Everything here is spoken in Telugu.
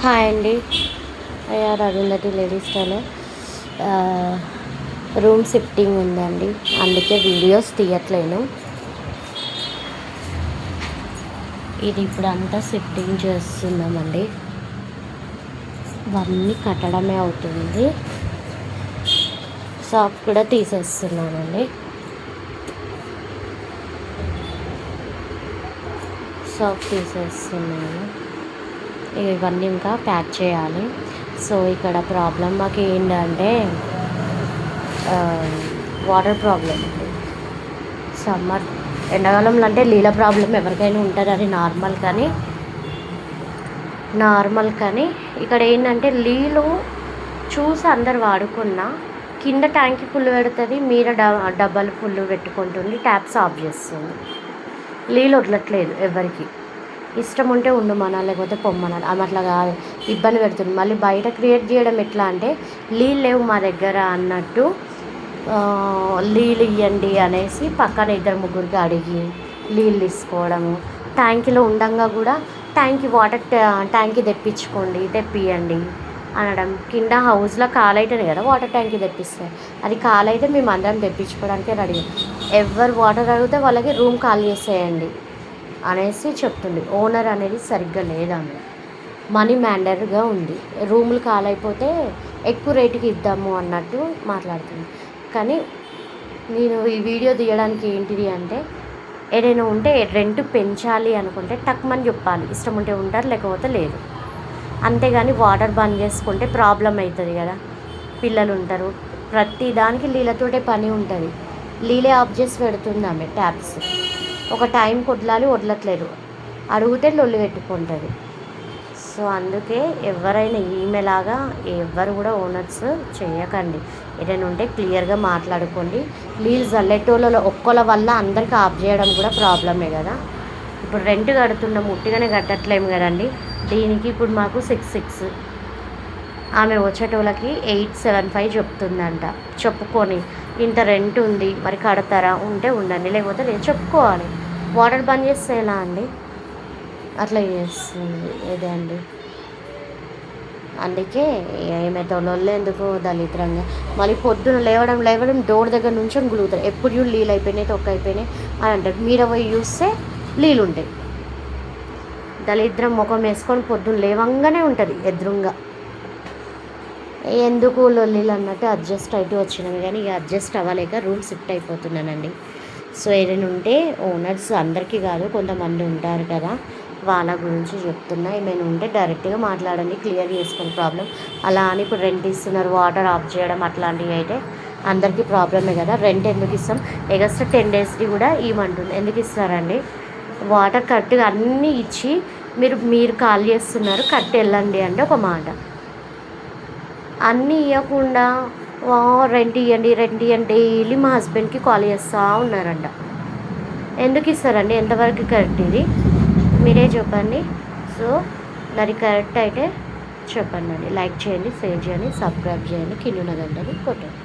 హాయ్ అండి. Arundhati ladies tailor. Room shifting ఉందండి, అందుకే వీడియోస్ తీయట్లేను. ఇది ఇప్పుడు అంతా షిఫ్టింగ్ చేస్తున్నామండి. ఇవన్నీ కట్టడమే అవుతుంది. షాప్ కూడా తీసేస్తున్నానండి. షాప్ తీసేస్తున్నాను. ఇవన్నీ ఇంకా ప్యాక్ చేయాలి. సో ఇక్కడ ప్రాబ్లం మాకు ఏంటంటే వాటర్ ప్రాబ్లం ఉంది. సమ్మర్ ఎండాకాలంలో అంటే నీళ్ళ ప్రాబ్లం ఎవరికైనా ఉంటుంది, అది నార్మల్ కానీ ఇక్కడ ఏంటంటే నీళ్ళు చూసి అందరు వాడుకున్నా కింద ట్యాంక్ ఫుల్ పెడుతుంది, మీద డబ్బాలు ఫుల్ పెట్టుకుంటుంది, ట్యాప్స్ ఆఫ్ చేస్తుంది. నీళ్ళు వదలట్లేదు, ఎవరికి ఇష్టం ఉంటే ఉండమనా లేకపోతే పొమ్మనాలి. ఆమె అట్లా కాదు, ఇబ్బంది పెడుతుంది. మళ్ళీ బయట క్రియేట్ చేయడం ఎట్లా అంటే నీళ్ళు లేవు మా దగ్గర అన్నట్టు నీళ్ళు ఇవ్వండి అనేసి పక్కన 2-3 అడిగి నీళ్ళు తీసుకోవడము. ట్యాంకీలో ఉండంగా కూడా వాటర్ ట్యాంకీ తెప్పియండి అనడం. కింద హౌస్లో కాలైతుంది కదా, వాటర్ ట్యాంకీ తెప్పిస్తాయి. అది కాలైతే మేము అందరం తెప్పించుకోవడానికి రెడీ. ఎవరు వాటర్ అడిగితే వాళ్ళకి రూమ్ ఖాళీ చేసేయండి అనేసి చెప్తుంది. ఓనర్ అనేది సరిగ్గా లేదామె, మనీ మ్యాండర్గా ఉంది. రూములు కాలైపోతే ఎక్కువ రేటుకి ఇద్దాము అన్నట్టు మాట్లాడుతుంది. కానీ నేను ఈ వీడియో తీయడానికి ఏంటిది అంటే, ఏదైనా ఉంటే రెంట్ పెంచాలి అనుకుంటే టక్మని చెప్పాలి. ఇష్టం ఉంటే ఉంటారు, లేకపోతే లేదు. అంతేగాని వాటర్ బంద్ చేసుకుంటే ప్రాబ్లం అవుతుంది కదా. పిల్లలు ఉంటారు, ప్రతి దానికి నీళ్ళతోటే పని ఉంటుంది. నీళ్ళే ఆఫ్ చేసి పెడుతుంది ఆమె ట్యాప్స్. ఒక టైం వదలట్లేదు, అడిగితే లొల్లి పెట్టుకుంటుంది. సో అందుకే ఎవరైనా ఈమెలాగా ఎవరు కూడా ఓనర్స్ చేయకండి. ఏదైనా ఉంటే క్లియర్గా మాట్లాడుకోండి. నీళ్ళు జల్లెటోళ్ళలో ఒక్కళ్ళ వల్ల అందరికీ ఆఫ్ చేయడం కూడా ప్రాబ్లమే కదా. ఇప్పుడు రెంట్ కడుతున్నాము, ఉట్టిగానే కట్టట్లేము కదండి. దీనికి ఇప్పుడు మాకు 6,600, ఆమె వచ్చేటోళ్ళకి 875 చెప్తుందంట. చెప్పుకొని ఇంత రెంట్ ఉంది మరి కడతారా, ఉంటే ఉండండి లేకపోతే లేదు చెప్పుకోవాలి. వాటర్ బంద్ చేస్తే ఎలా అండి, అట్లా చేస్తుంది ఇదే అండి. అందుకే ఏమైతే ఎందుకు దళిద్రంగా మళ్ళీ పొద్దున లేవడం డోర్ దగ్గర నుంచి గులుగుతారు. ఎప్పుడు చూడు నీళ్ళు అయిపోయినాయి, తొక్క అయిపోయినాయి అని అంటారు. మీద పోయి చూస్తే నీళ్ళు ఉంటాయి. దళిద్రం ముఖం వేసుకొని పొద్దున్న లేవంగానే ఉంటుంది ఎదురుగా. ఎందుకు లొల్లీలు అన్నట్టు అడ్జస్ట్ అయితే వచ్చినాను, కానీ ఇక అడ్జస్ట్ అవ్వలేక రూమ్ షిఫ్ట్ అయిపోతున్నానండి. సో ఏదైనా ఉంటే ఓనర్స్ అందరికీ కాదు, కొంతమంది ఉంటారు కదా, వాళ్ళ గురించి చెప్తున్నా. ఏమైనా ఉంటే డైరెక్ట్గా మాట్లాడండి, క్లియర్ చేసుకుని ప్రాబ్లం. అలా అని ఇప్పుడు రెంట్ ఇస్తున్నారు, వాటర్ ఆఫ్ చేయడం అట్లాంటివి అయితే అందరికీ ప్రాబ్లమే కదా. రెంట్ ఎందుకు ఇస్తాం, ఎగస్ట్రా 10 డేస్కి కూడా ఇవ్వమంటుంది. ఎందుకు ఇస్తారండి? వాటర్ కరెక్ట్గా అన్నీ ఇచ్చి మీరు కాల్ చేస్తున్నారు, కట్టి వెళ్ళండి అంటే ఒక మాట. అన్నీ ఇవ్వకుండా రెంట్ ఇవ్వండి డైలీ మా హస్బెండ్కి కాల్ చేస్తూ ఉన్నారంట. ఎందుకు ఇస్తారండి? ఎంతవరకు కరెక్ట్ ఇది మీరే చెప్పండి. సో దానికి కరెక్ట్ అయితే చెప్పండి. లైక్ చేయండి, షేర్ చేయండి, సబ్స్క్రైబ్ చేయండి, కింద గంటని కొట్టండి.